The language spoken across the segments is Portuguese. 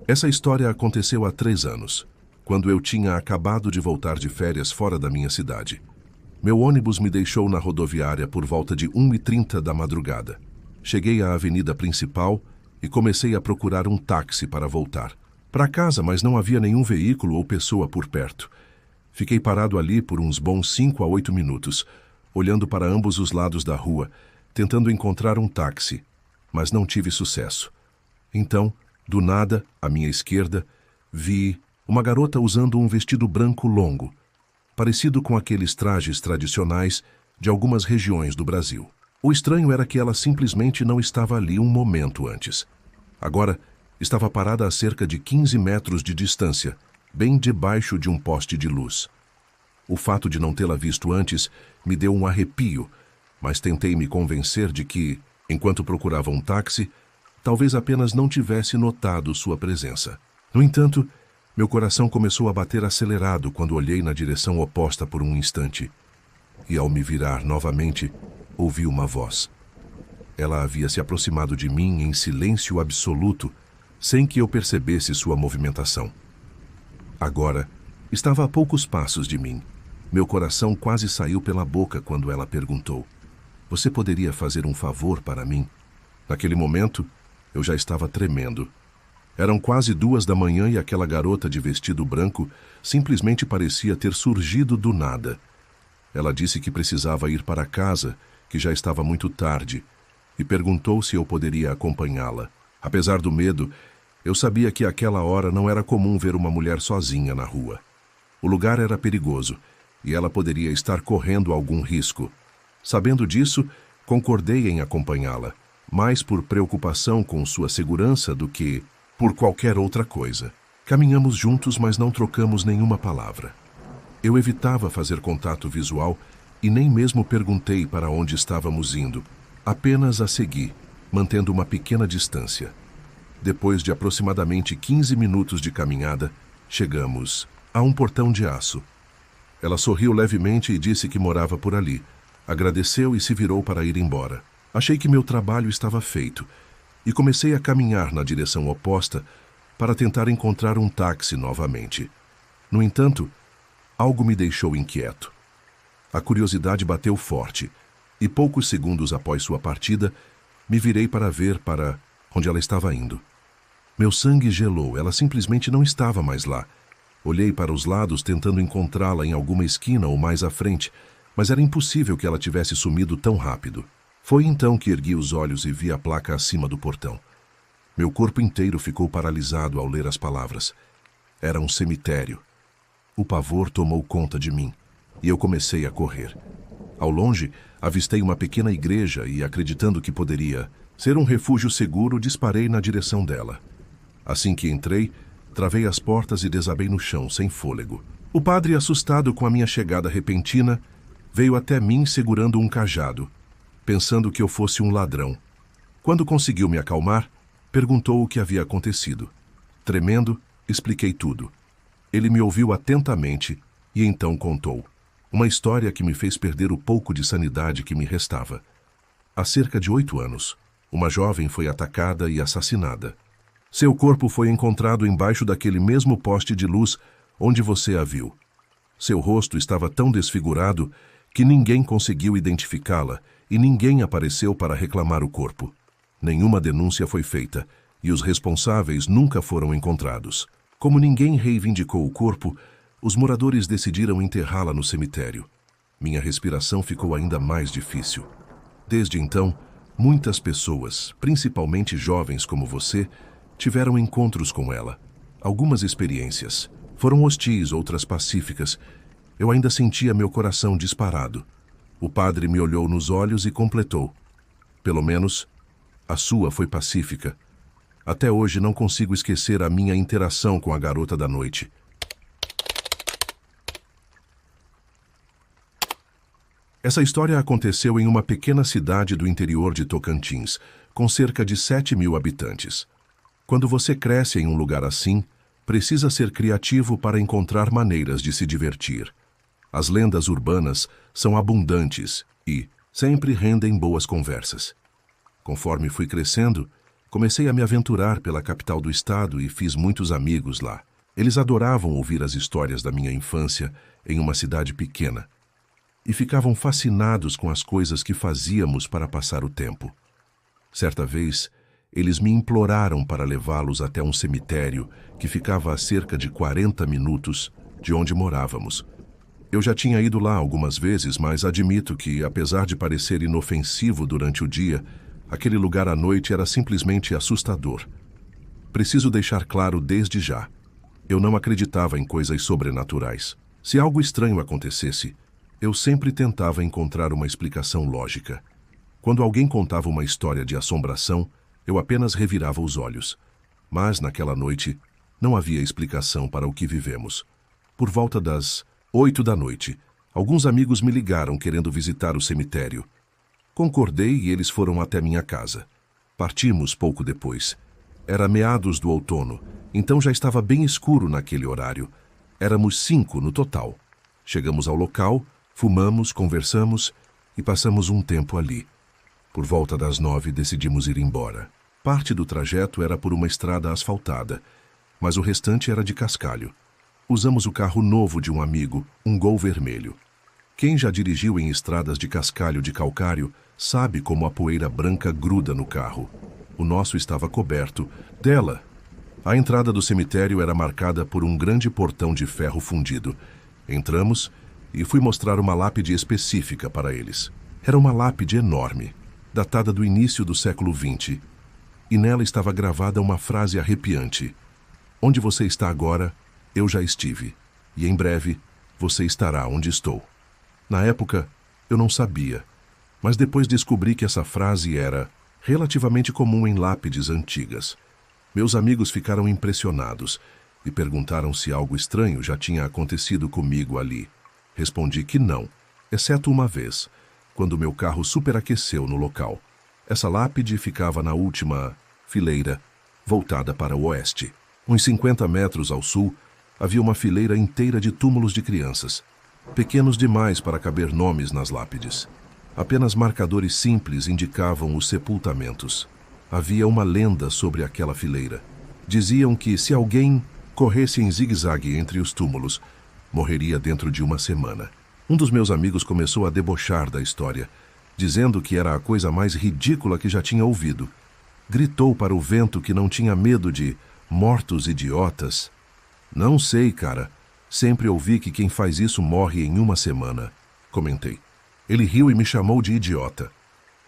Essa história aconteceu há 3 anos, quando eu tinha acabado de voltar de férias fora da minha cidade. Meu ônibus me deixou na rodoviária por volta de 1h30 da madrugada. Cheguei à avenida principal e comecei a procurar um táxi para voltar para casa, mas não havia nenhum veículo ou pessoa por perto. Fiquei parado ali por uns bons 5 a 8 minutos, olhando para ambos os lados da rua, tentando encontrar um táxi, mas não tive sucesso. Então, do nada, à minha esquerda, vi uma garota usando um vestido branco longo, parecido com aqueles trajes tradicionais de algumas regiões do Brasil. O estranho era que ela simplesmente não estava ali um momento antes. Agora, estava parada a cerca de 15 metros de distância, bem debaixo de um poste de luz. O fato de não tê-la visto antes me deu um arrepio, mas tentei me convencer de que, enquanto procurava um táxi, talvez apenas não tivesse notado sua presença. No entanto, meu coração começou a bater acelerado quando olhei na direção oposta por um instante. E ao me virar novamente, ouvi uma voz. Ela havia se aproximado de mim em silêncio absoluto, sem que eu percebesse sua movimentação. Agora, estava a poucos passos de mim. Meu coração quase saiu pela boca quando ela perguntou: "Você poderia fazer um favor para mim?" Naquele momento, eu já estava tremendo. Eram quase 2 da manhã e aquela garota de vestido branco simplesmente parecia ter surgido do nada. Ela disse que precisava ir para casa, que já estava muito tarde, e perguntou se eu poderia acompanhá-la. Apesar do medo, eu sabia que àquela hora não era comum ver uma mulher sozinha na rua. O lugar era perigoso, e ela poderia estar correndo algum risco. Sabendo disso, concordei em acompanhá-la, mais por preocupação com sua segurança do que por qualquer outra coisa. Caminhamos juntos, mas não trocamos nenhuma palavra. Eu evitava fazer contato visual e nem mesmo perguntei para onde estávamos indo. Apenas a segui, mantendo uma pequena distância. Depois de aproximadamente 15 minutos de caminhada, chegamos a um portão de aço. Ela sorriu levemente e disse que morava por ali. Agradeceu e se virou para ir embora. Achei que meu trabalho estava feito e comecei a caminhar na direção oposta para tentar encontrar um táxi novamente. No entanto, algo me deixou inquieto. A curiosidade bateu forte e poucos segundos após sua partida, me virei para ver para onde ela estava indo. Meu sangue gelou, ela simplesmente não estava mais lá. Olhei para os lados tentando encontrá-la em alguma esquina ou mais à frente, mas era impossível que ela tivesse sumido tão rápido. Foi então que ergui os olhos e vi a placa acima do portão. Meu corpo inteiro ficou paralisado ao ler as palavras. Era um cemitério. O pavor tomou conta de mim, e eu comecei a correr. Ao longe, avistei uma pequena igreja e, acreditando que poderia ser um refúgio seguro, disparei na direção dela. Assim que entrei, travei as portas e desabei no chão, sem fôlego. O padre, assustado com a minha chegada repentina, veio até mim segurando um cajado, pensando que eu fosse um ladrão. Quando conseguiu me acalmar, perguntou o que havia acontecido. Tremendo, expliquei tudo. Ele me ouviu atentamente e então contou uma história que me fez perder o pouco de sanidade que me restava. Há cerca de 8 anos, uma jovem foi atacada e assassinada. Seu corpo foi encontrado embaixo daquele mesmo poste de luz onde você a viu. Seu rosto estava tão desfigurado que ninguém conseguiu identificá-la e ninguém apareceu para reclamar o corpo. Nenhuma denúncia foi feita e os responsáveis nunca foram encontrados. Como ninguém reivindicou o corpo, os moradores decidiram enterrá-la no cemitério. Minha respiração ficou ainda mais difícil. Desde então, muitas pessoas, principalmente jovens como você, tiveram encontros com ela. Algumas experiências foram hostis, outras pacíficas. Eu ainda sentia meu coração disparado. O padre me olhou nos olhos e completou: "Pelo menos, a sua foi pacífica. Até hoje não consigo esquecer a minha interação com a garota da noite." Essa história aconteceu em uma pequena cidade do interior de Tocantins, com cerca de 7.000 habitantes. Quando você cresce em um lugar assim, precisa ser criativo para encontrar maneiras de se divertir. As lendas urbanas são abundantes e sempre rendem boas conversas. Conforme fui crescendo, Comecei a me aventurar pela capital do estado e fiz muitos amigos lá. Eles adoravam ouvir as histórias da minha infância em uma cidade pequena e ficavam fascinados com as coisas que fazíamos para passar o tempo. Certa vez, eles me imploraram para levá-los até um cemitério que ficava a cerca de 40 minutos de onde morávamos. Eu já tinha ido lá algumas vezes, mas admito que, apesar de parecer inofensivo durante o dia, aquele lugar à noite era simplesmente assustador. Preciso deixar claro desde já. Eu não acreditava em coisas sobrenaturais. Se algo estranho acontecesse, eu sempre tentava encontrar uma explicação lógica. Quando alguém contava uma história de assombração, eu apenas revirava os olhos. Mas, naquela noite, não havia explicação para o que vivemos. Por volta das 8 da noite, alguns amigos me ligaram querendo visitar o cemitério. Concordei e eles foram até minha casa. Partimos pouco depois. Era meados do outono, então já estava bem escuro naquele horário. Éramos 5 no total. Chegamos ao local, fumamos, conversamos e passamos um tempo ali. Por volta das 9 decidimos ir embora. Parte do trajeto era por uma estrada asfaltada, mas o restante era de cascalho. Usamos o carro novo de um amigo, um Gol vermelho. Quem já dirigiu em estradas de cascalho de calcário sabe como a poeira branca gruda no carro. O nosso estava coberto dela. A entrada do cemitério era marcada por um grande portão de ferro fundido. Entramos e fui mostrar uma lápide específica para eles. Era uma lápide enorme, datada do início do século XX, e nela estava gravada uma frase arrepiante: "Onde você está agora, eu já estive, e em breve você estará onde estou." Na época, eu não sabia, mas depois descobri que essa frase era relativamente comum em lápides antigas. Meus amigos ficaram impressionados e perguntaram se algo estranho já tinha acontecido comigo ali. Respondi que não, exceto uma vez, quando meu carro superaqueceu no local. Essa lápide ficava na última fileira, voltada para o oeste. Uns 50 metros ao sul, havia uma fileira inteira de túmulos de crianças, pequenos demais para caber nomes nas lápides. Apenas marcadores simples indicavam os sepultamentos. Havia uma lenda sobre aquela fileira. Diziam que se alguém corresse em zigue-zague entre os túmulos, morreria dentro de uma semana. Um dos meus amigos começou a debochar da história, dizendo que era a coisa mais ridícula que já tinha ouvido. Gritou para o vento que não tinha medo de mortos idiotas. "Não sei, cara. Sempre ouvi que quem faz isso morre em uma semana", comentei. Ele riu e me chamou de idiota.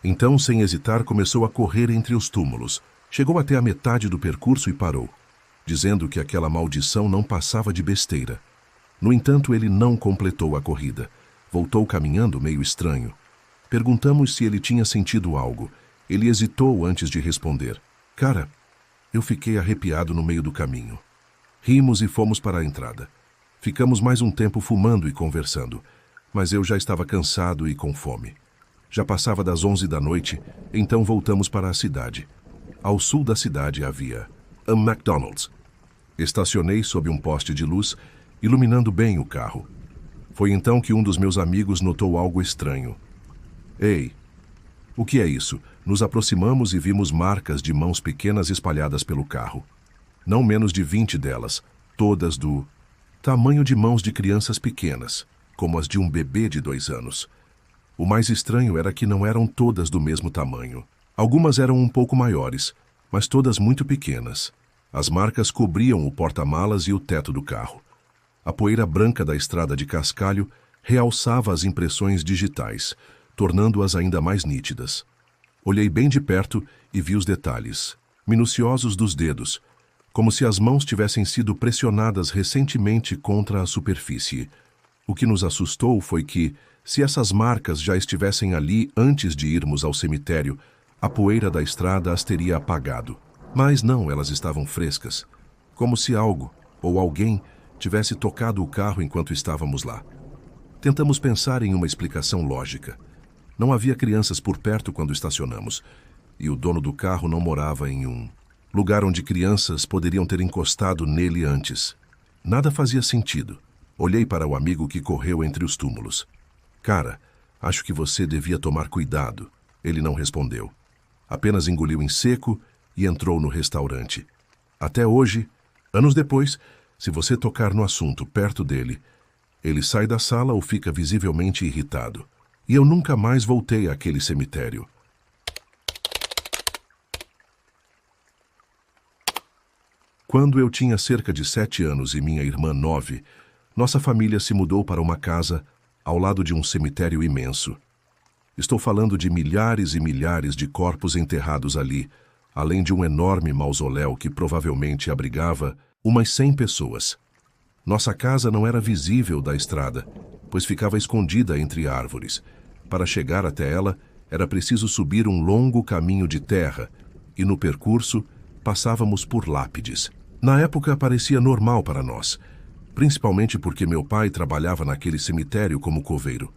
Então, sem hesitar, começou a correr entre os túmulos. Chegou até a metade do percurso e parou, dizendo que aquela maldição não passava de besteira. No entanto, ele não completou a corrida. Voltou caminhando meio estranho. Perguntamos se ele tinha sentido algo. Ele hesitou antes de responder. Cara, eu fiquei arrepiado no meio do caminho. Rimos e fomos para a entrada. Ficamos mais um tempo fumando e conversando, mas eu já estava cansado e com fome. Já passava das 11 da noite, então voltamos para a cidade. Ao sul da cidade havia um McDonald's. Estacionei sob um poste de luz, iluminando bem o carro. Foi então que um dos meus amigos notou algo estranho. Ei, o que é isso? Nos aproximamos e vimos marcas de mãos pequenas espalhadas pelo carro. Não menos de 20 delas, todas do tamanho de mãos de crianças pequenas, como as de um bebê de 2 anos. O mais estranho era que não eram todas do mesmo tamanho. Algumas eram um pouco maiores, mas todas muito pequenas. As marcas cobriam o porta-malas e o teto do carro. A poeira branca da estrada de cascalho realçava as impressões digitais, tornando-as ainda mais nítidas. Olhei bem de perto e vi os detalhes, minuciosos dos dedos, como se as mãos tivessem sido pressionadas recentemente contra a superfície. O que nos assustou foi que, se essas marcas já estivessem ali antes de irmos ao cemitério, a poeira da estrada as teria apagado. Mas não, elas estavam frescas, como se algo ou alguém tivesse tocado o carro enquanto estávamos lá. Tentamos pensar em uma explicação lógica. Não havia crianças por perto quando estacionamos, e o dono do carro não morava em um lugar onde crianças poderiam ter encostado nele antes. Nada fazia sentido. Olhei para o amigo que correu entre os túmulos. Cara, acho que você devia tomar cuidado. Ele não respondeu. Apenas engoliu em seco e entrou no restaurante. Até hoje, anos depois, se você tocar no assunto perto dele, ele sai da sala ou fica visivelmente irritado. E eu nunca mais voltei àquele cemitério. Quando eu tinha cerca de 7 anos e minha irmã 9, nossa família se mudou para uma casa ao lado de um cemitério imenso. Estou falando de milhares e milhares de corpos enterrados ali, além de um enorme mausoléu que provavelmente abrigava umas 100 pessoas. Nossa casa não era visível da estrada, pois ficava escondida entre árvores. Para chegar até ela, era preciso subir um longo caminho de terra, e no percurso passávamos por lápides. Na época parecia normal para nós, principalmente porque meu pai trabalhava naquele cemitério como coveiro.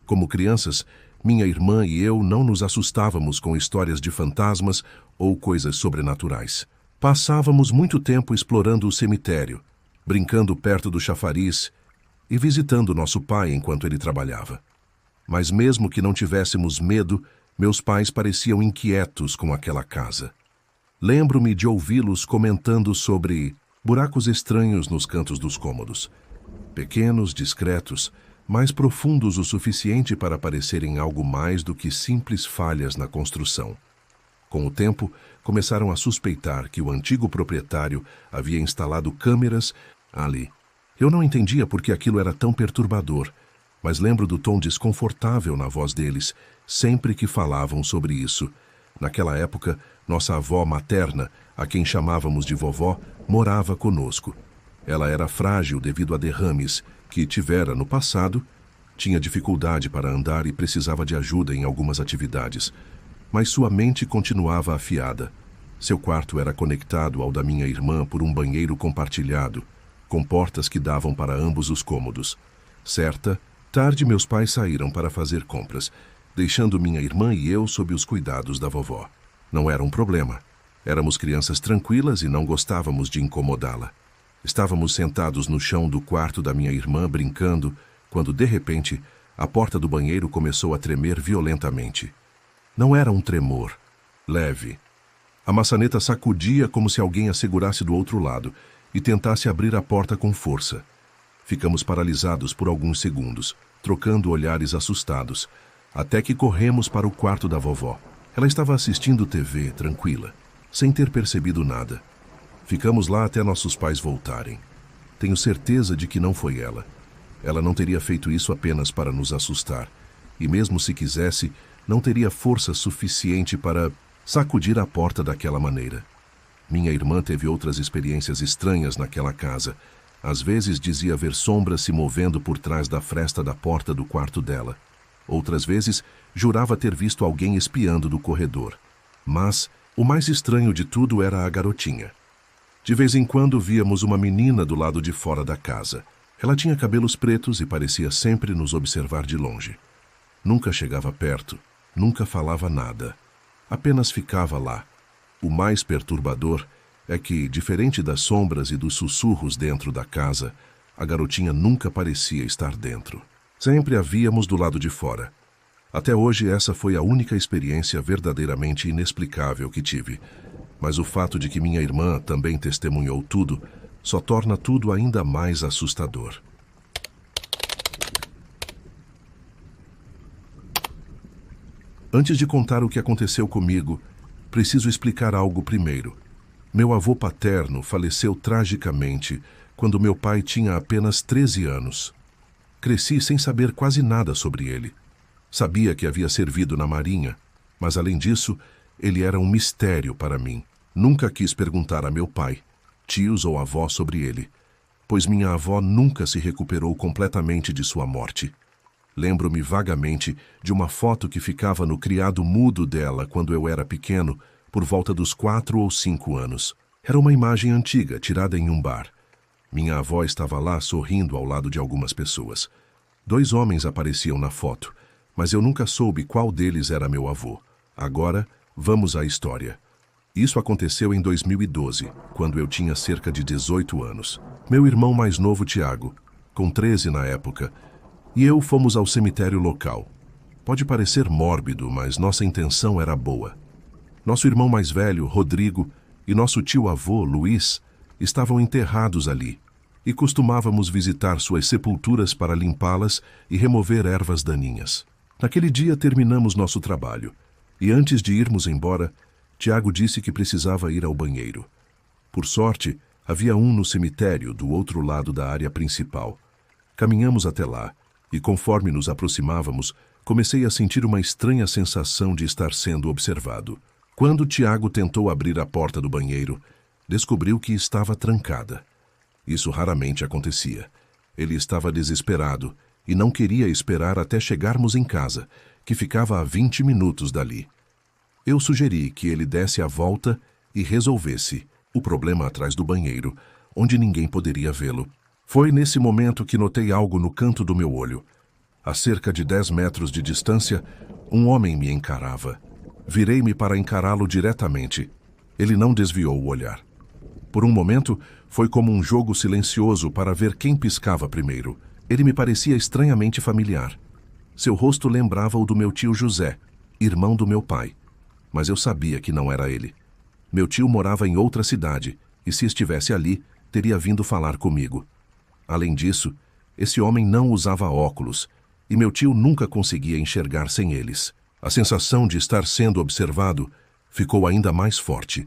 Como crianças, minha irmã e eu não nos assustávamos com histórias de fantasmas ou coisas sobrenaturais. Passávamos muito tempo explorando o cemitério, brincando perto do chafariz e visitando nosso pai enquanto ele trabalhava. Mas mesmo que não tivéssemos medo, meus pais pareciam inquietos com aquela casa. Lembro-me de ouvi-los comentando sobre buracos estranhos nos cantos dos cômodos. Pequenos, discretos, mas profundos o suficiente para parecerem algo mais do que simples falhas na construção. Com o tempo, começaram a suspeitar que o antigo proprietário havia instalado câmeras ali. Eu não entendia por que aquilo era tão perturbador, mas lembro do tom desconfortável na voz deles, sempre que falavam sobre isso. Naquela época, nossa avó materna, a quem chamávamos de vovó, morava conosco. Ela era frágil devido a derrames que tivera no passado, tinha dificuldade para andar e precisava de ajuda em algumas atividades. Mas sua mente continuava afiada. Seu quarto era conectado ao da minha irmã por um banheiro compartilhado, com portas que davam para ambos os cômodos. Certa tarde, meus pais saíram para fazer compras, deixando minha irmã e eu sob os cuidados da vovó. Não era um problema. Éramos crianças tranquilas e não gostávamos de incomodá-la. Estávamos sentados no chão do quarto da minha irmã brincando, quando, de repente, a porta do banheiro começou a tremer violentamente. Não era um tremor leve. A maçaneta sacudia como se alguém a segurasse do outro lado e tentasse abrir a porta com força. Ficamos paralisados por alguns segundos, trocando olhares assustados, até que corremos para o quarto da vovó. Ela estava assistindo TV, tranquila, sem ter percebido nada. Ficamos lá até nossos pais voltarem. Tenho certeza de que não foi ela. Ela não teria feito isso apenas para nos assustar. E mesmo se quisesse, não teria força suficiente para sacudir a porta daquela maneira. Minha irmã teve outras experiências estranhas naquela casa. Às vezes dizia ver sombras se movendo por trás da fresta da porta do quarto dela. Outras vezes, jurava ter visto alguém espiando do corredor. Mas o mais estranho de tudo era a garotinha. De vez em quando víamos uma menina do lado de fora da casa. Ela tinha cabelos pretos e parecia sempre nos observar de longe. Nunca chegava perto, nunca falava nada. Apenas ficava lá. O mais perturbador é que, diferente das sombras e dos sussurros dentro da casa, a garotinha nunca parecia estar dentro. Sempre a víamos do lado de fora. Até hoje essa foi a única experiência verdadeiramente inexplicável que tive. Mas o fato de que minha irmã também testemunhou tudo só torna tudo ainda mais assustador. Antes de contar o que aconteceu comigo, preciso explicar algo primeiro. Meu avô paterno faleceu tragicamente quando meu pai tinha apenas 13 anos. Cresci sem saber quase nada sobre ele. Sabia que havia servido na Marinha, mas além disso, ele era um mistério para mim. Nunca quis perguntar a meu pai, tios ou avó sobre ele, pois minha avó nunca se recuperou completamente de sua morte. Lembro-me vagamente de uma foto que ficava no criado mudo dela quando eu era pequeno, por volta dos 4 ou 5 anos. Era uma imagem antiga, tirada em um bar. Minha avó estava lá sorrindo ao lado de algumas pessoas. 2 homens apareciam na foto, mas eu nunca soube qual deles era meu avô. Agora, vamos à história. Isso aconteceu em 2012, quando eu tinha cerca de 18 anos. Meu irmão mais novo, Tiago, com 13 na época, e eu fomos ao cemitério local. Pode parecer mórbido, mas nossa intenção era boa. Nosso irmão mais velho, Rodrigo, e nosso tio-avô, Luiz, estavam enterrados ali, e costumávamos visitar suas sepulturas para limpá-las e remover ervas daninhas. Naquele dia terminamos nosso trabalho, e antes de irmos embora, Tiago disse que precisava ir ao banheiro. Por sorte, havia um no cemitério, do outro lado da área principal. Caminhamos até lá, e conforme nos aproximávamos, comecei a sentir uma estranha sensação de estar sendo observado. Quando Tiago tentou abrir a porta do banheiro, descobriu que estava trancada. Isso raramente acontecia. Ele estava desesperado e não queria esperar até chegarmos em casa, que ficava a 20 minutos dali. Eu sugeri que ele desse a volta e resolvesse o problema atrás do banheiro, onde ninguém poderia vê-lo. Foi nesse momento que notei algo no canto do meu olho. A cerca de 10 metros de distância, um homem me encarava. Virei-me para encará-lo diretamente. Ele não desviou o olhar. Por um momento, foi como um jogo silencioso para ver quem piscava primeiro. Ele me parecia estranhamente familiar. Seu rosto lembrava o do meu tio José, irmão do meu pai. Mas eu sabia que não era ele. Meu tio morava em outra cidade, e se estivesse ali, teria vindo falar comigo. Além disso, esse homem não usava óculos, e meu tio nunca conseguia enxergar sem eles. A sensação de estar sendo observado ficou ainda mais forte.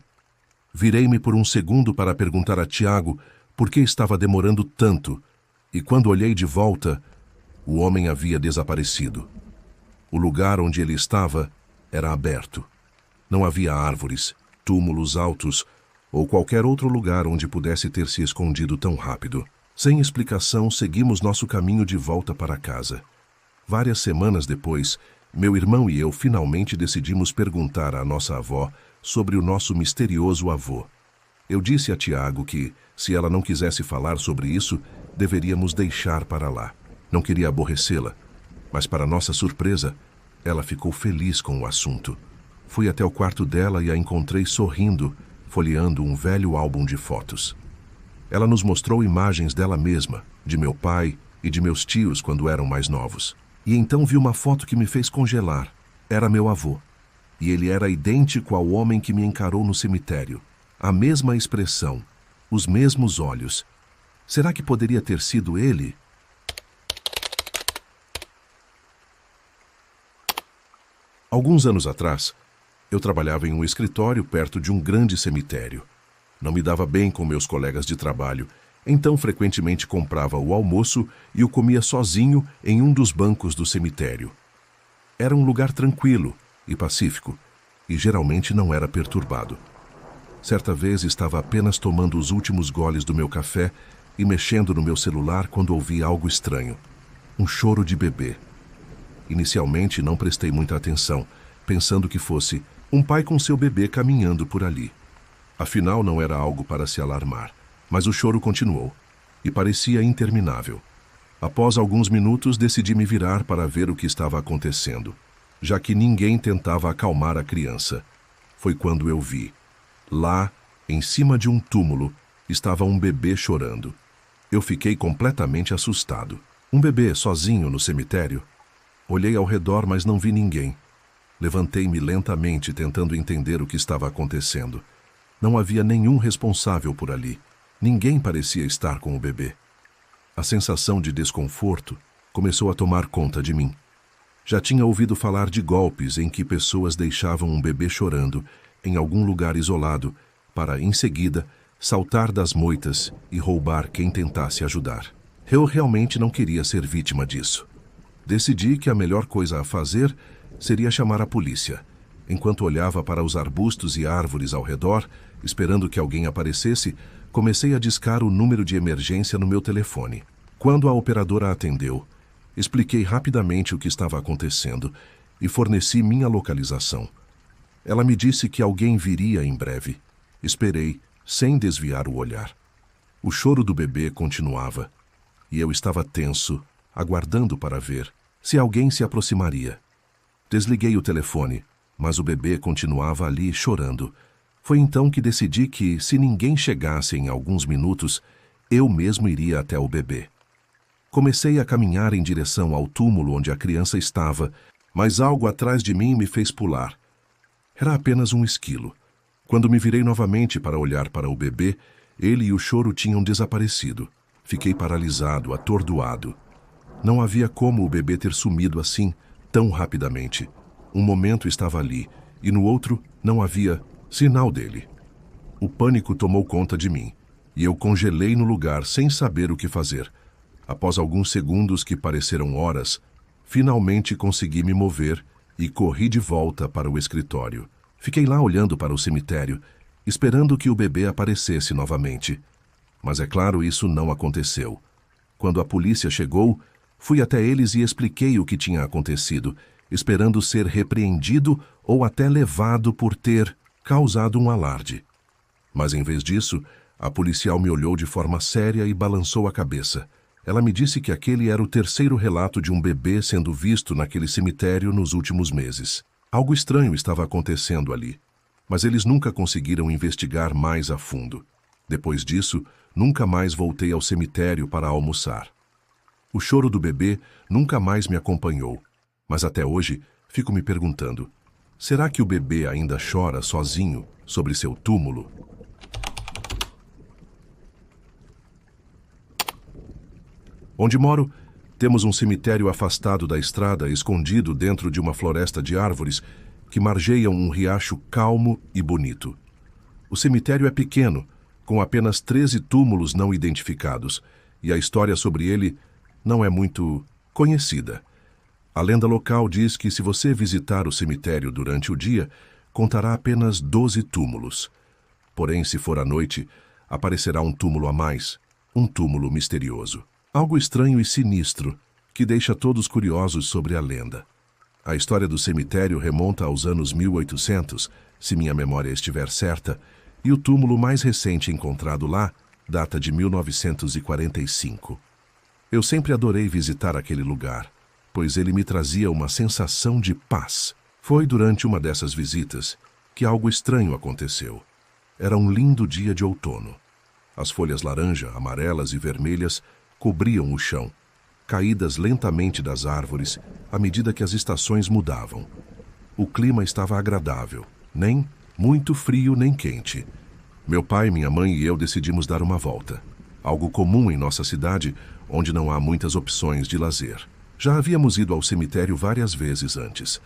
Virei-me por um segundo para perguntar a Tiago por que estava demorando tanto, e quando olhei de volta, o homem havia desaparecido. O lugar onde ele estava era aberto. Não havia árvores, túmulos altos ou qualquer outro lugar onde pudesse ter se escondido tão rápido. Sem explicação, seguimos nosso caminho de volta para casa. Várias semanas depois, meu irmão e eu finalmente decidimos perguntar à nossa avó sobre o nosso misterioso avô. Eu disse a Tiago que, se ela não quisesse falar sobre isso, deveríamos deixar para lá. Não queria aborrecê-la, mas para nossa surpresa, ela ficou feliz com o assunto. Fui até o quarto dela e a encontrei sorrindo, folheando um velho álbum de fotos. Ela nos mostrou imagens dela mesma, de meu pai e de meus tios quando eram mais novos. E então vi uma foto que me fez congelar. Era meu avô. E ele era idêntico ao homem que me encarou no cemitério. A mesma expressão, os mesmos olhos. Será que poderia ter sido ele? Alguns anos atrás, eu trabalhava em um escritório perto de um grande cemitério. Não me dava bem com meus colegas de trabalho, então frequentemente comprava o almoço e o comia sozinho em um dos bancos do cemitério. Era um lugar tranquilo e pacífico, e geralmente não era perturbado. Certa vez estava apenas tomando os últimos goles do meu café e mexendo no meu celular quando ouvi algo estranho. Um choro de bebê. Inicialmente não prestei muita atenção, pensando que fosse um pai com seu bebê caminhando por ali. Afinal, não era algo para se alarmar, mas o choro continuou, e parecia interminável. Após alguns minutos, decidi me virar para ver o que estava acontecendo, já que ninguém tentava acalmar a criança. Foi quando eu vi. Lá, em cima de um túmulo, estava um bebê chorando. Eu fiquei completamente assustado. Um bebê sozinho no cemitério? Olhei ao redor, mas não vi ninguém. Levantei-me lentamente, tentando entender o que estava acontecendo. Não havia nenhum responsável por ali. Ninguém parecia estar com o bebê. A sensação de desconforto começou a tomar conta de mim. Já tinha ouvido falar de golpes em que pessoas deixavam um bebê chorando em algum lugar isolado para, em seguida, saltar das moitas e roubar quem tentasse ajudar. Eu realmente não queria ser vítima disso. Decidi que a melhor coisa a fazer seria chamar a polícia. Enquanto olhava para os arbustos e árvores ao redor, esperando que alguém aparecesse, comecei a discar o número de emergência no meu telefone. Quando a operadora atendeu, expliquei rapidamente o que estava acontecendo e forneci minha localização. Ela me disse que alguém viria em breve. Esperei, sem desviar o olhar. O choro do bebê continuava, e eu estava tenso, aguardando para ver se alguém se aproximaria. Desliguei o telefone, mas o bebê continuava ali chorando. Foi então que decidi que, se ninguém chegasse em alguns minutos, eu mesmo iria até o bebê. Comecei a caminhar em direção ao túmulo onde a criança estava, mas algo atrás de mim me fez pular. Era apenas um esquilo. Quando me virei novamente para olhar para o bebê, ele e o choro tinham desaparecido. Fiquei paralisado, atordoado. Não havia como o bebê ter sumido assim, tão rapidamente. Um momento estava ali, e no outro não havia sinal dele. O pânico tomou conta de mim, e eu congelei no lugar sem saber o que fazer. Após alguns segundos que pareceram horas, finalmente consegui me mover e corri de volta para o escritório. Fiquei lá olhando para o cemitério, esperando que o bebê aparecesse novamente. Mas é claro, isso não aconteceu. Quando a polícia chegou, fui até eles e expliquei o que tinha acontecido, esperando ser repreendido ou até levado por ter causado um alarde. Mas em vez disso, a policial me olhou de forma séria e balançou a cabeça. Ela me disse que aquele era o terceiro relato de um bebê sendo visto naquele cemitério nos últimos meses. Algo estranho estava acontecendo ali, mas eles nunca conseguiram investigar mais a fundo. Depois disso, nunca mais voltei ao cemitério para almoçar. O choro do bebê nunca mais me acompanhou, mas até hoje fico me perguntando, será que o bebê ainda chora sozinho sobre seu túmulo? Onde moro, temos um cemitério afastado da estrada, escondido dentro de uma floresta de árvores que margeiam um riacho calmo e bonito. O cemitério é pequeno, com apenas 13 túmulos não identificados, e a história sobre ele não é muito conhecida. A lenda local diz que se você visitar o cemitério durante o dia, contará apenas 12 túmulos. Porém, se for à noite, aparecerá um túmulo a mais, um túmulo misterioso. Algo estranho e sinistro, que deixa todos curiosos sobre a lenda. A história do cemitério remonta aos anos 1800, se minha memória estiver certa, e o túmulo mais recente encontrado lá data de 1945. Eu sempre adorei visitar aquele lugar, pois ele me trazia uma sensação de paz. Foi durante uma dessas visitas que algo estranho aconteceu. Era um lindo dia de outono. As folhas laranja, amarelas e vermelhas cobriam o chão, caídas lentamente das árvores à medida que as estações mudavam. O clima estava agradável, nem muito frio nem quente. Meu pai, minha mãe e eu decidimos dar uma volta, algo comum em nossa cidade, onde não há muitas opções de lazer. Já havíamos ido ao cemitério várias vezes antes.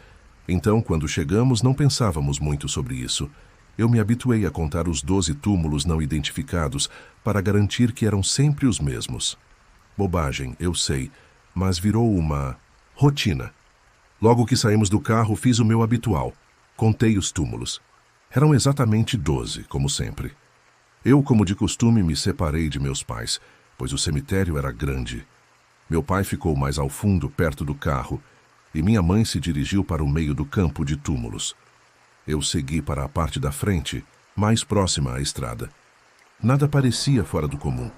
Então, quando chegamos, não pensávamos muito sobre isso. Eu me habituei a contar os 12 túmulos não identificados para garantir que eram sempre os mesmos. Bobagem, eu sei, mas virou uma rotina. Logo que saímos do carro, fiz o meu habitual. Contei os túmulos. Eram exatamente 12, como sempre. Eu, como de costume, me separei de meus pais, pois o cemitério era grande. Meu pai ficou mais ao fundo, perto do carro, e minha mãe se dirigiu para o meio do campo de túmulos. Eu segui para a parte da frente, mais próxima à estrada. Nada parecia fora do comum.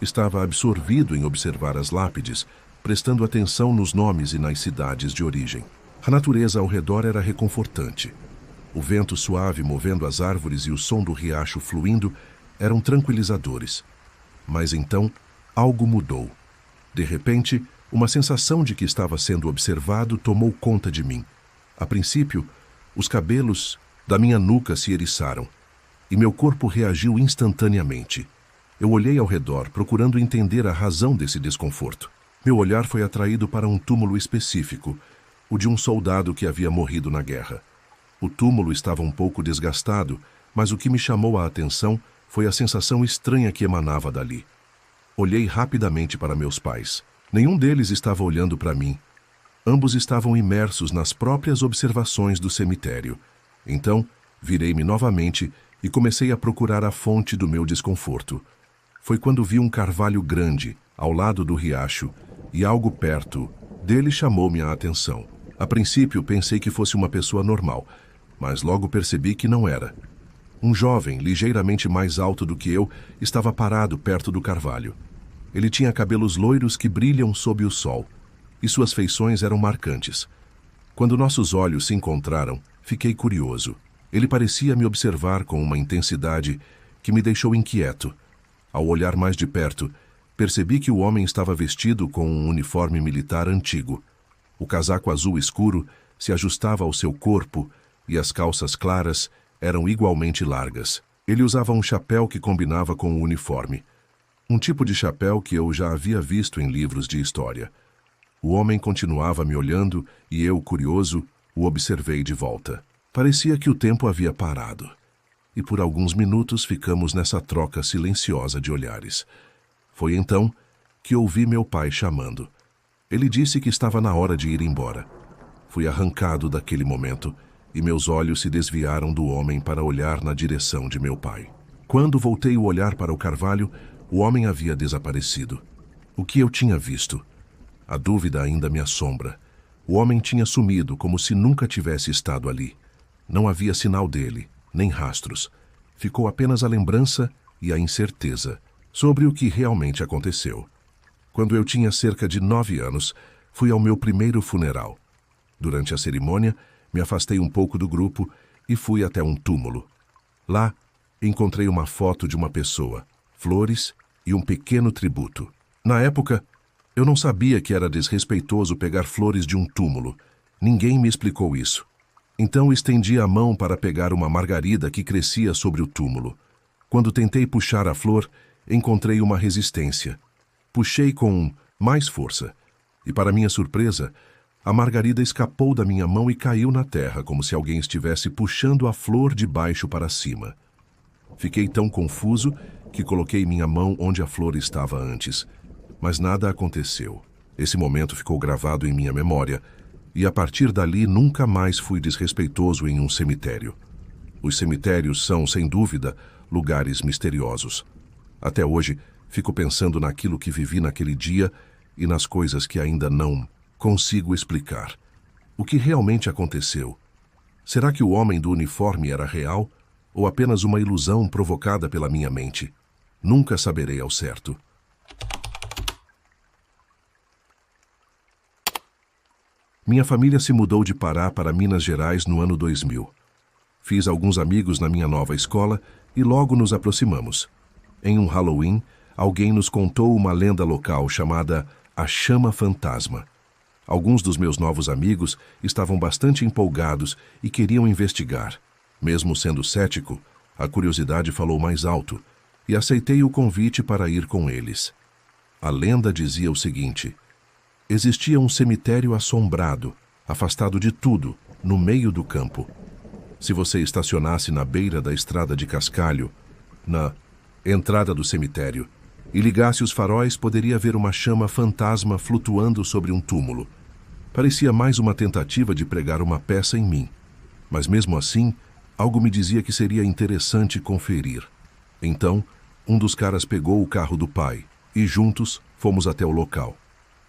Estava absorvido em observar as lápides, prestando atenção nos nomes e nas cidades de origem. A natureza ao redor era reconfortante. O vento suave movendo as árvores e o som do riacho fluindo eram tranquilizadores. Mas então, algo mudou. De repente, uma sensação de que estava sendo observado tomou conta de mim. A princípio, os cabelos da minha nuca se eriçaram, e meu corpo reagiu instantaneamente. Eu olhei ao redor, procurando entender a razão desse desconforto. Meu olhar foi atraído para um túmulo específico, o de um soldado que havia morrido na guerra. O túmulo estava um pouco desgastado, mas o que me chamou a atenção foi a sensação estranha que emanava dali. Olhei rapidamente para meus pais. Nenhum deles estava olhando para mim. Ambos estavam imersos nas próprias observações do cemitério. Então, virei-me novamente e comecei a procurar a fonte do meu desconforto. Foi quando vi um carvalho grande, ao lado do riacho, e algo perto dele chamou-me a atenção. A princípio, pensei que fosse uma pessoa normal, mas logo percebi que não era. Um jovem, ligeiramente mais alto do que eu, estava parado perto do carvalho. Ele tinha cabelos loiros que brilham sob o sol, e suas feições eram marcantes. Quando nossos olhos se encontraram, fiquei curioso. Ele parecia me observar com uma intensidade que me deixou inquieto. Ao olhar mais de perto, percebi que o homem estava vestido com um uniforme militar antigo. O casaco azul escuro se ajustava ao seu corpo e as calças claras eram igualmente largas. Ele usava um chapéu que combinava com o uniforme. Um tipo de chapéu que eu já havia visto em livros de história. O homem continuava me olhando e eu, curioso, o observei de volta. Parecia que o tempo havia parado. E por alguns minutos ficamos nessa troca silenciosa de olhares. Foi então que ouvi meu pai chamando. Ele disse que estava na hora de ir embora. Fui arrancado daquele momento e meus olhos se desviaram do homem para olhar na direção de meu pai. Quando voltei o olhar para o carvalho, o homem havia desaparecido. O que eu tinha visto? A dúvida ainda me assombra. O homem tinha sumido como se nunca tivesse estado ali. Não havia sinal dele, nem rastros. Ficou apenas a lembrança e a incerteza sobre o que realmente aconteceu. Quando eu tinha cerca de 9 anos, fui ao meu primeiro funeral. Durante a cerimônia, me afastei um pouco do grupo e fui até um túmulo. Lá, encontrei uma foto de uma pessoa, flores e um pequeno tributo. Na época, eu não sabia que era desrespeitoso pegar flores de um túmulo. Ninguém me explicou isso. Então estendi a mão para pegar uma margarida que crescia sobre o túmulo. Quando tentei puxar a flor, encontrei uma resistência. Puxei com mais força. E para minha surpresa, a margarida escapou da minha mão e caiu na terra, como se alguém estivesse puxando a flor de baixo para cima. Fiquei tão confuso que coloquei minha mão onde a flor estava antes. Mas nada aconteceu. Esse momento ficou gravado em minha memória, e a partir dali nunca mais fui desrespeitoso em um cemitério. Os cemitérios são, sem dúvida, lugares misteriosos. Até hoje, fico pensando naquilo que vivi naquele dia e nas coisas que ainda não consigo explicar. O que realmente aconteceu? Será que o homem do uniforme era real ou apenas uma ilusão provocada pela minha mente? Nunca saberei ao certo. Minha família se mudou de Pará para Minas Gerais no ano 2000. Fiz alguns amigos na minha nova escola e logo nos aproximamos. Em um Halloween, alguém nos contou uma lenda local chamada A Chama Fantasma. Alguns dos meus novos amigos estavam bastante empolgados e queriam investigar. Mesmo sendo cético, a curiosidade falou mais alto e aceitei o convite para ir com eles. A lenda dizia o seguinte: existia um cemitério assombrado, afastado de tudo, no meio do campo. Se você estacionasse na beira da estrada de cascalho, na entrada do cemitério, e ligasse os faróis, poderia ver uma chama fantasma flutuando sobre um túmulo. Parecia mais uma tentativa de pregar uma peça em mim. Mas mesmo assim, algo me dizia que seria interessante conferir. Então, um dos caras pegou o carro do pai e juntos fomos até o local.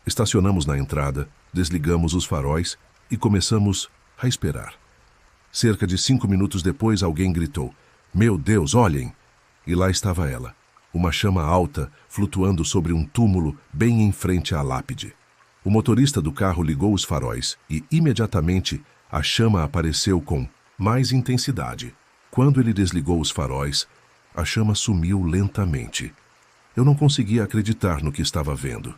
Estacionamos na entrada, desligamos os faróis e começamos a esperar. Cerca de 5 minutos depois, alguém gritou: "Meu Deus, olhem!" E lá estava ela, uma chama alta flutuando sobre um túmulo bem em frente à lápide. O motorista do carro ligou os faróis e, imediatamente, a chama apareceu com mais intensidade. Quando ele desligou os faróis, a chama sumiu lentamente. Eu não conseguia acreditar no que estava vendo.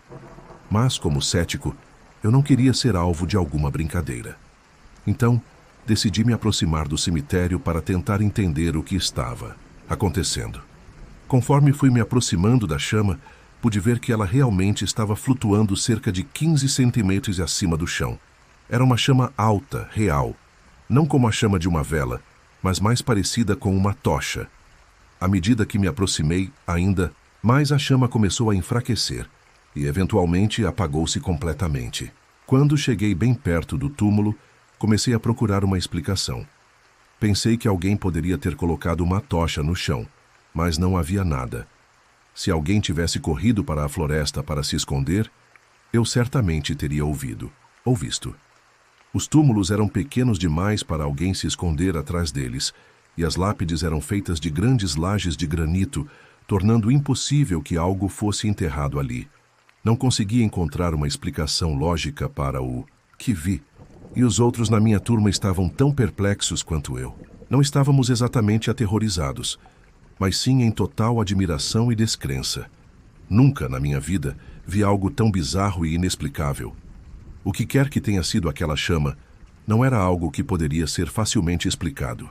Mas, como cético, eu não queria ser alvo de alguma brincadeira. Então, decidi me aproximar do cemitério para tentar entender o que estava acontecendo. Conforme fui me aproximando da chama, pude ver que ela realmente estava flutuando cerca de 15 centímetros acima do chão. Era uma chama alta, real, não como a chama de uma vela, mas mais parecida com uma tocha. À medida que me aproximei, ainda mais a chama começou a enfraquecer e, eventualmente, apagou-se completamente. Quando cheguei bem perto do túmulo, comecei a procurar uma explicação. Pensei que alguém poderia ter colocado uma tocha no chão, mas não havia nada. Se alguém tivesse corrido para a floresta para se esconder, eu certamente teria ouvido ou visto. Os túmulos eram pequenos demais para alguém se esconder atrás deles, e as lápides eram feitas de grandes lajes de granito, tornando impossível que algo fosse enterrado ali. Não conseguia encontrar uma explicação lógica para o que vi, e os outros na minha turma estavam tão perplexos quanto eu. Não estávamos exatamente aterrorizados, mas sim em total admiração e descrença. Nunca, na minha vida, vi algo tão bizarro e inexplicável. O que quer que tenha sido aquela chama, Não era algo que poderia ser facilmente explicado.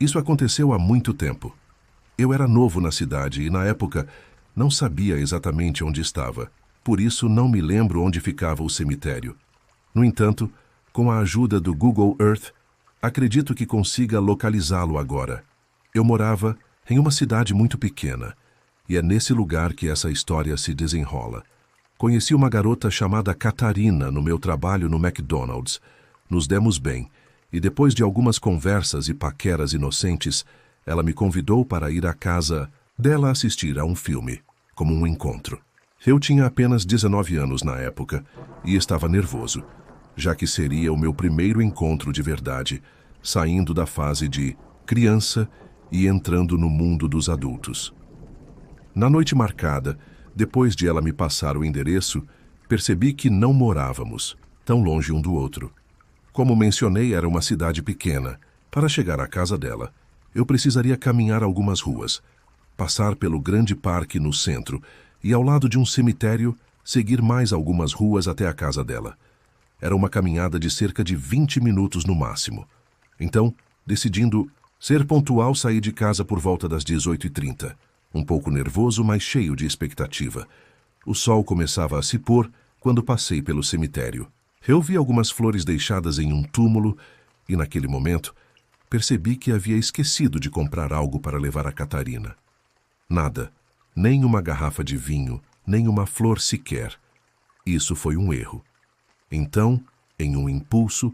Isso aconteceu há muito tempo. Eu era novo na cidade e, na época, não sabia exatamente onde estava. Por isso, não me lembro onde ficava o cemitério. No entanto, com a ajuda do Google Earth, acredito que consiga localizá-lo agora. Eu morava em uma cidade muito pequena, e é nesse lugar que essa história se desenrola. Conheci uma garota chamada Catarina no meu trabalho no McDonald's. Nos demos bem, e depois de algumas conversas e paqueras inocentes, ela me convidou para ir à casa dela assistir a um filme, como um encontro. Eu tinha apenas 19 anos na época e estava nervoso, já que seria o meu primeiro encontro de verdade, saindo da fase de criança e entrando no mundo dos adultos. Na noite marcada, depois de ela me passar o endereço, percebi que não morávamos tão longe um do outro. Como mencionei, era uma cidade pequena. Para chegar à casa dela, eu precisaria caminhar algumas ruas, passar pelo grande parque no centro e, ao lado de um cemitério, seguir mais algumas ruas até a casa dela. Era uma caminhada de cerca de 20 minutos no máximo. Então, decidindo ser pontual, saí de casa por volta das 18h30. Um pouco nervoso, mas cheio de expectativa. O sol começava a se pôr quando passei pelo cemitério. Eu vi algumas flores deixadas em um túmulo e, naquele momento, percebi que havia esquecido de comprar algo para levar a Catarina. Nada, nem uma garrafa de vinho, nem uma flor sequer. Isso foi um erro. Então, em um impulso,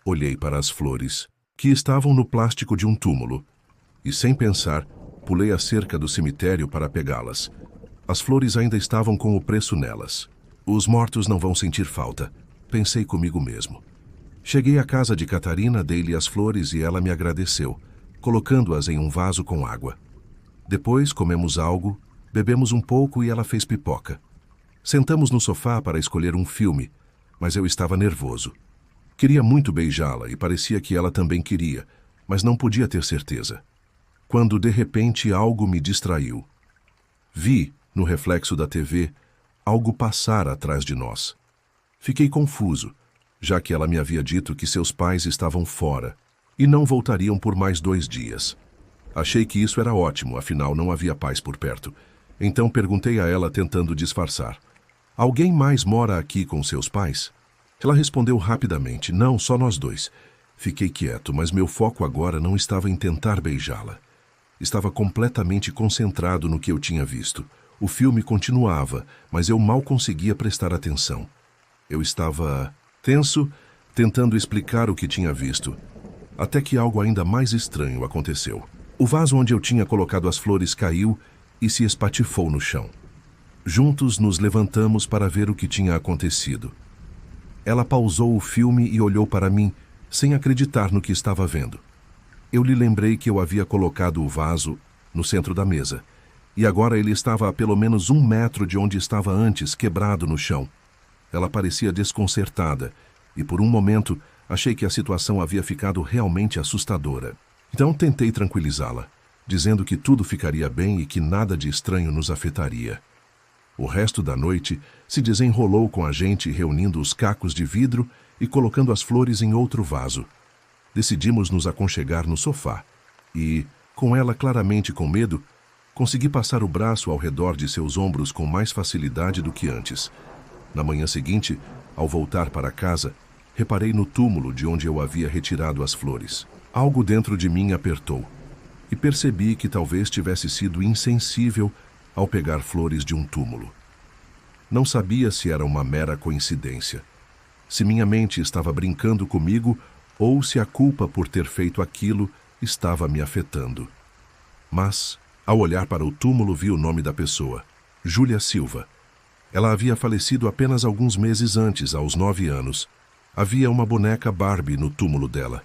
olhei para as flores, que estavam no plástico de um túmulo, e, sem pensar, pulei a cerca do cemitério para pegá-las. As flores ainda estavam com o preço nelas. Os mortos não vão sentir falta, pensei comigo mesmo. Cheguei à casa de Catarina, dei-lhe as flores e ela me agradeceu, colocando-as em um vaso com água. Depois comemos algo, bebemos um pouco e ela fez pipoca. Sentamos no sofá para escolher um filme, mas eu estava nervoso. Queria muito beijá-la e parecia que ela também queria, mas não podia ter certeza. Quando, de repente, algo me distraiu. Vi, no reflexo da TV, algo passar atrás de nós. Fiquei confuso, já que ela me havia dito que seus pais estavam fora e não voltariam por mais 2 dias. Achei que isso era ótimo, afinal não havia paz por perto. Então perguntei a ela, tentando disfarçar: "Alguém mais mora aqui com seus pais?" Ela respondeu rapidamente: "Não, só nós 2. Fiquei quieto, mas meu foco agora não estava em tentar beijá-la. Estava completamente concentrado no que eu tinha visto. O filme continuava, mas eu mal conseguia prestar atenção. Eu estava tenso, tentando explicar o que tinha visto, até que algo ainda mais estranho aconteceu. O vaso onde eu tinha colocado as flores caiu e se espatifou no chão. Juntos nos levantamos para ver o que tinha acontecido. Ela pausou o filme e olhou para mim, sem acreditar no que estava vendo. Eu lhe lembrei que eu havia colocado o vaso no centro da mesa, e agora ele estava a pelo menos 1 metro de onde estava antes, quebrado no chão. Ela parecia desconcertada, e por um momento achei que a situação havia ficado realmente assustadora. Então tentei tranquilizá-la, dizendo que tudo ficaria bem e que nada de estranho nos afetaria. O resto da noite se desenrolou com a gente reunindo os cacos de vidro e colocando as flores em outro vaso. Decidimos nos aconchegar no sofá e, com ela claramente com medo, consegui passar o braço ao redor de seus ombros com mais facilidade do que antes. Na manhã seguinte, ao voltar para casa, reparei no túmulo de onde eu havia retirado as flores. Algo dentro de mim apertou e percebi que talvez tivesse sido insensível ao pegar flores de um túmulo. Não sabia se era uma mera coincidência, se minha mente estava brincando comigo ou se a culpa por ter feito aquilo estava me afetando. Mas, ao olhar para o túmulo, vi o nome da pessoa, Júlia Silva. Ela havia falecido apenas alguns meses antes, aos 9 anos. Havia uma boneca Barbie no túmulo dela.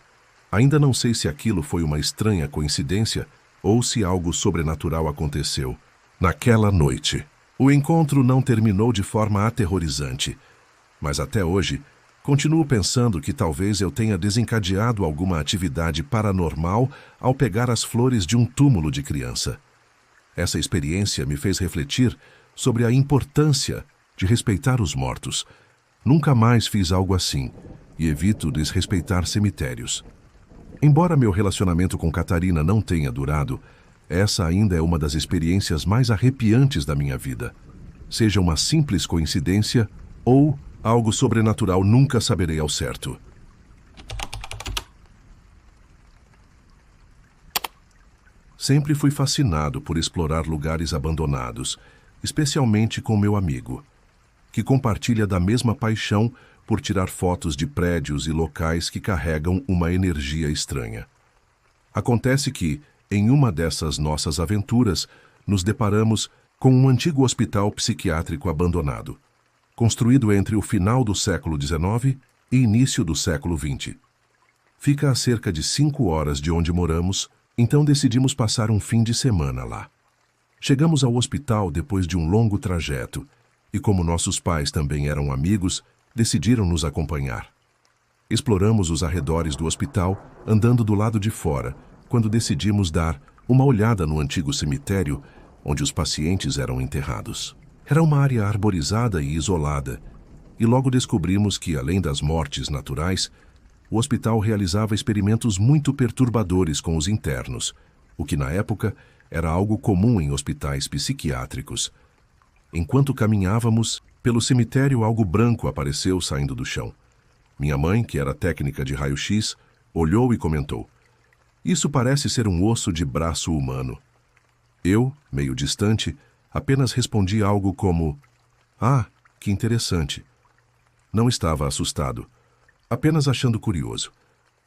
Ainda não sei se aquilo foi uma estranha coincidência ou se algo sobrenatural aconteceu. Naquela noite, o encontro não terminou de forma aterrorizante, mas até hoje continuo pensando que talvez eu tenha desencadeado alguma atividade paranormal ao pegar as flores de um túmulo de criança. Essa experiência me fez refletir sobre a importância de respeitar os mortos. Nunca mais fiz algo assim e evito desrespeitar cemitérios. Embora meu relacionamento com Catarina não tenha durado, essa ainda é uma das experiências mais arrepiantes da minha vida. Seja uma simples coincidência ou algo sobrenatural, nunca saberei ao certo. Sempre fui fascinado por explorar lugares abandonados, especialmente com meu amigo, que compartilha da mesma paixão por tirar fotos de prédios e locais que carregam uma energia estranha. Acontece que, em uma dessas nossas aventuras, nos deparamos com um antigo hospital psiquiátrico abandonado, construído entre o final do século XIX e início do século XX. Fica a cerca de 5 horas de onde moramos, então decidimos passar um fim de semana lá. Chegamos ao hospital depois de um longo trajeto, e como nossos pais também eram amigos, decidiram nos acompanhar. Exploramos os arredores do hospital, andando do lado de fora, quando decidimos dar uma olhada no antigo cemitério onde os pacientes eram enterrados. Era uma área arborizada e isolada, e logo descobrimos que, além das mortes naturais, o hospital realizava experimentos muito perturbadores com os internos, o que na época era algo comum em hospitais psiquiátricos. Enquanto caminhávamos pelo cemitério, algo branco apareceu saindo do chão. Minha mãe, que era técnica de raio-x, olhou e comentou: "Isso parece ser um osso de braço humano." Eu, meio distante, apenas respondi algo como: "Ah, que interessante." Não estava assustado, apenas achando curioso.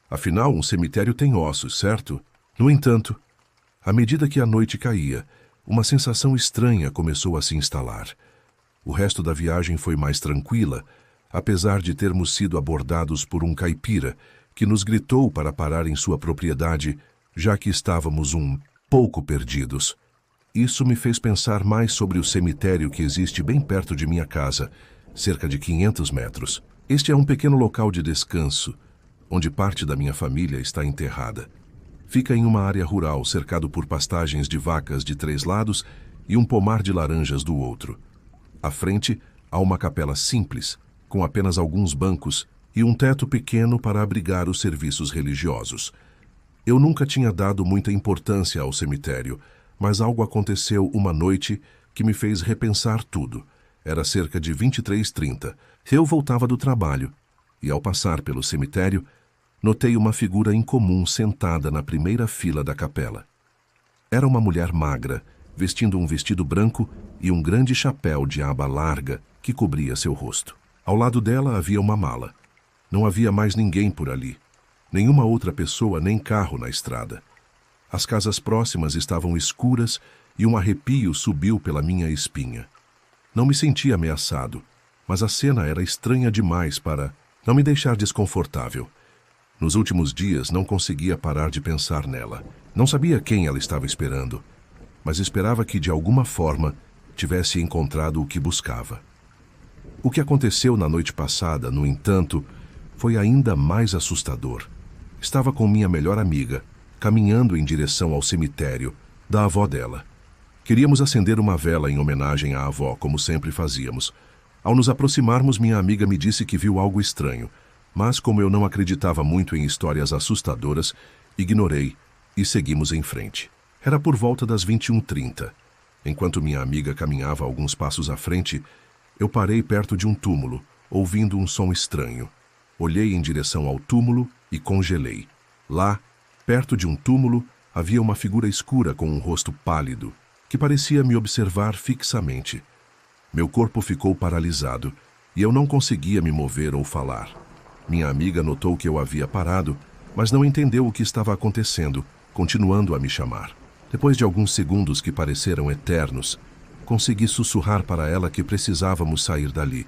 Afinal, um cemitério tem ossos, certo? No entanto, à medida que a noite caía, uma sensação estranha começou a se instalar. O resto da viagem foi mais tranquila, apesar de termos sido abordados por um caipira que nos gritou para parar em sua propriedade, já que estávamos um pouco perdidos. Isso me fez pensar mais sobre o cemitério que existe bem perto de minha casa, cerca de 500 metros. Este é um pequeno local de descanso, onde parte da minha família está enterrada. Fica em uma área rural, cercado por pastagens de vacas de 3 lados e um pomar de laranjas do outro. À frente, há uma capela simples, com apenas alguns bancos e um teto pequeno para abrigar os serviços religiosos. Eu nunca tinha dado muita importância ao cemitério, mas algo aconteceu uma noite que me fez repensar tudo. Era cerca de 23h30. Eu voltava do trabalho e, ao passar pelo cemitério, notei uma figura incomum sentada na primeira fila da capela. Era uma mulher magra, vestindo um vestido branco e um grande chapéu de aba larga que cobria seu rosto. Ao lado dela havia uma mala. Não havia mais ninguém por ali. Nenhuma outra pessoa nem carro na estrada. As casas próximas estavam escuras e um arrepio subiu pela minha espinha. Não me senti ameaçado, mas a cena era estranha demais para não me deixar desconfortável. Nos últimos dias não conseguia parar de pensar nela. Não sabia quem ela estava esperando, mas esperava que de alguma forma tivesse encontrado o que buscava. O que aconteceu na noite passada, no entanto, foi ainda mais assustador. Estava com minha melhor amiga, caminhando em direção ao cemitério da avó dela. Queríamos acender uma vela em homenagem à avó, como sempre fazíamos. Ao nos aproximarmos, minha amiga me disse que viu algo estranho, mas como eu não acreditava muito em histórias assustadoras, ignorei e seguimos em frente. Era por volta das 21h30. Enquanto minha amiga caminhava alguns passos à frente, eu parei perto de um túmulo, ouvindo um som estranho. Olhei em direção ao túmulo e congelei. Lá, perto de um túmulo, havia uma figura escura com um rosto pálido, que parecia me observar fixamente. Meu corpo ficou paralisado e eu não conseguia me mover ou falar. Minha amiga notou que eu havia parado, mas não entendeu o que estava acontecendo, continuando a me chamar. Depois de alguns segundos que pareceram eternos, consegui sussurrar para ela que precisávamos sair dali.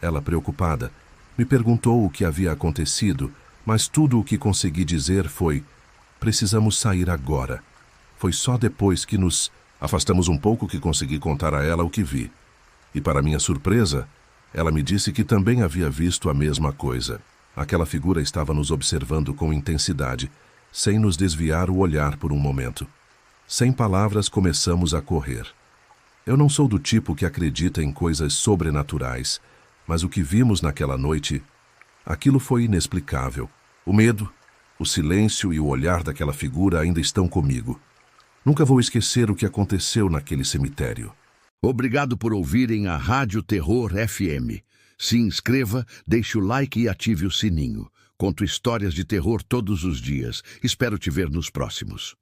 Ela, preocupada, me perguntou o que havia acontecido, mas tudo o que consegui dizer foi: "Precisamos sair agora." Foi só depois que nos afastamos um pouco que consegui contar a ela o que vi. E, para minha surpresa, ela me disse que também havia visto a mesma coisa. Aquela figura estava nos observando com intensidade, sem nos desviar o olhar por um momento. Sem palavras, começamos a correr. Eu não sou do tipo que acredita em coisas sobrenaturais, mas o que vimos naquela noite, aquilo foi inexplicável. O medo, o silêncio e o olhar daquela figura ainda estão comigo. Nunca vou esquecer o que aconteceu naquele cemitério. Obrigado por ouvirem a Rádio Terror FM. Se inscreva, deixe o like e ative o sininho. Conto histórias de terror todos os dias. Espero te ver nos próximos.